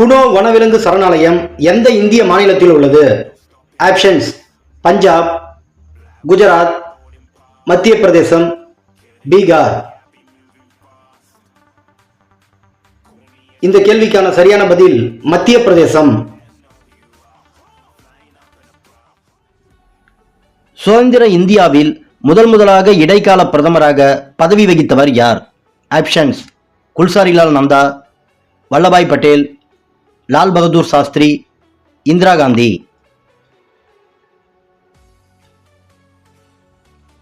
குனோ வனவிலங்கு சரணாலயம் எந்த இந்திய மாநிலத்தில் உள்ளது? ஆப்ஷன்ஸ்: பஞ்சாப், குஜராத், மத்திய பிரதேசம், பீகார். இந்த கேள்விக்கான சரியான பதில் மத்திய பிரதேசம். சுதந்திர இந்தியாவில் முதலாக இடைக்கால பிரதமராக பதவி வகித்தவர் யார்? ஆப்ஷன்ஸ்: குல்சாரிலால் நந்தா, வல்லபாய் பட்டேல், லால் பகதூர் சாஸ்திரி, இந்திரா காந்தி.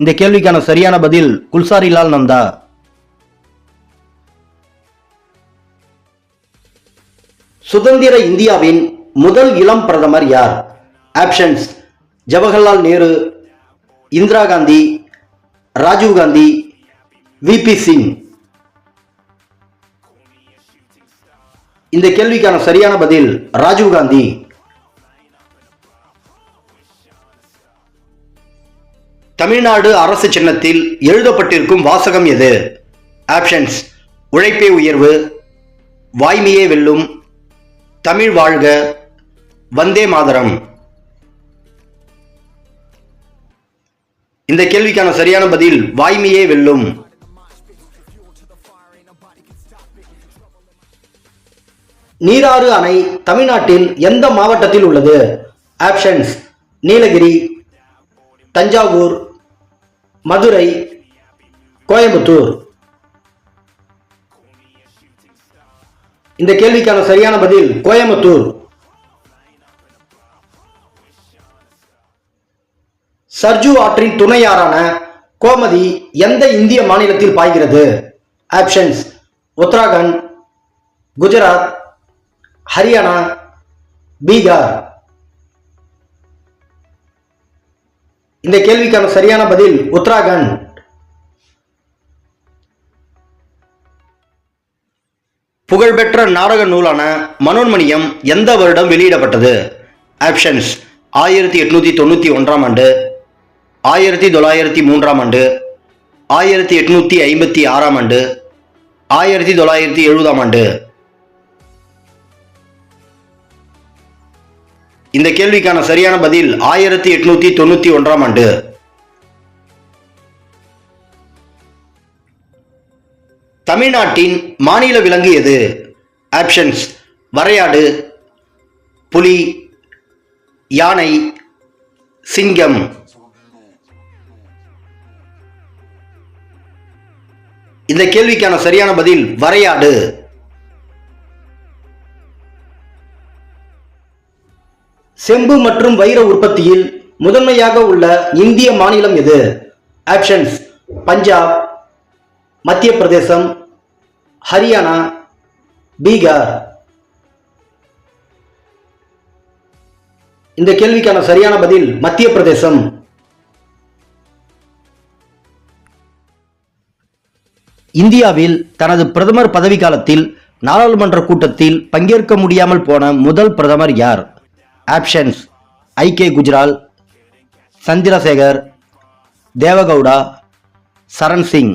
இந்த கேள்விக்கான சரியான பதில் குல்சாரிலால் நந்தா. சுதந்திர இந்தியாவின் முதல் இளம் பிரதமர் யார்? Options: Jawaharlal Nehru, Indira Gandhi, Rajiv Gandhi, V P Singh. இந்த கேள்விக்கான சரியான பதில் ராஜீவ் காந்தி. தமிழ்நாடு அரசு சின்னத்தில் எழுதப்பட்டிருக்கும் வாசகம் எது? ஆப்ஷன்ஸ்: உழைப்பே உயர்வு, வாய்மையே வெல்லும், தமிழ் வாழ்க, வந்தே மாதரம். இந்த கேள்விக்கான சரியான பதில் வாய்மையே வெல்லும். நீராறு அணை தமிழ்நாட்டில் எந்த மாவட்டத்தில் உள்ளது? ஆப்ஷன்ஸ்: நீலகிரி, தஞ்சாவூர், மதுரை, கோயம்புத்தூர். இந்த கேள்விக்கான சரியான பதில் கோயம்புத்தூர். சர்ஜு ஆற்றின் துணையாறான கோமதி எந்த இந்திய மாநிலத்தில் பாய்கிறது? ஆப்ஷன்ஸ்: உத்தராகண்ட், குஜராத், ஹரியானா, பீகார். இந்த கேள்விக்கான சரியான பதில் உத்தராகண்ட். புகழ்பெற்ற நாடக நூலான மனோன்மணியம் எந்த வருடம் வெளியிடப்பட்டது? ஆப்ஷன்ஸ்: 1891 ஆண்டு, 1903 ஆண்டு, 1856 ஆண்டு, 1970 ஆண்டு. இந்த கேள்விக்கான சரியான பதில் 1891 ஆண்டு. தமிழ்நாட்டின் மாநில விலங்கு எது? ஆப்ஷன்ஸ்: வரையாடு, புலி, யானை, சிங்கம். இந்த கேள்விக்கான சரியான பதில் வரையாடு. செம்பு மற்றும் வைர உற்பத்தியில் முதன்மையாக உள்ள இந்திய மாநிலம் எது? ஆப்ஷன்ஸ்: பஞ்சாப், மத்திய பிரதேசம், ஹரியானா, பீகார். இந்த கேள்விக்கான சரியான பதில் மத்திய பிரதேசம். இந்தியாவில் தனது பிரதமர் பதவி காலத்தில் நாடாளுமன்ற கூட்டத்தில் பங்கேற்க முடியாமல் போன முதல் பிரதமர் யார்? Options: I. K.. குஜ்ரால், சந்திரசேகர், தேவகவுடா, சரண் சிங்.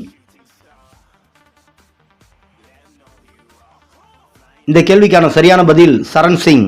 இந்த கேள்விக்கான சரியான பதில் சரண் சிங்.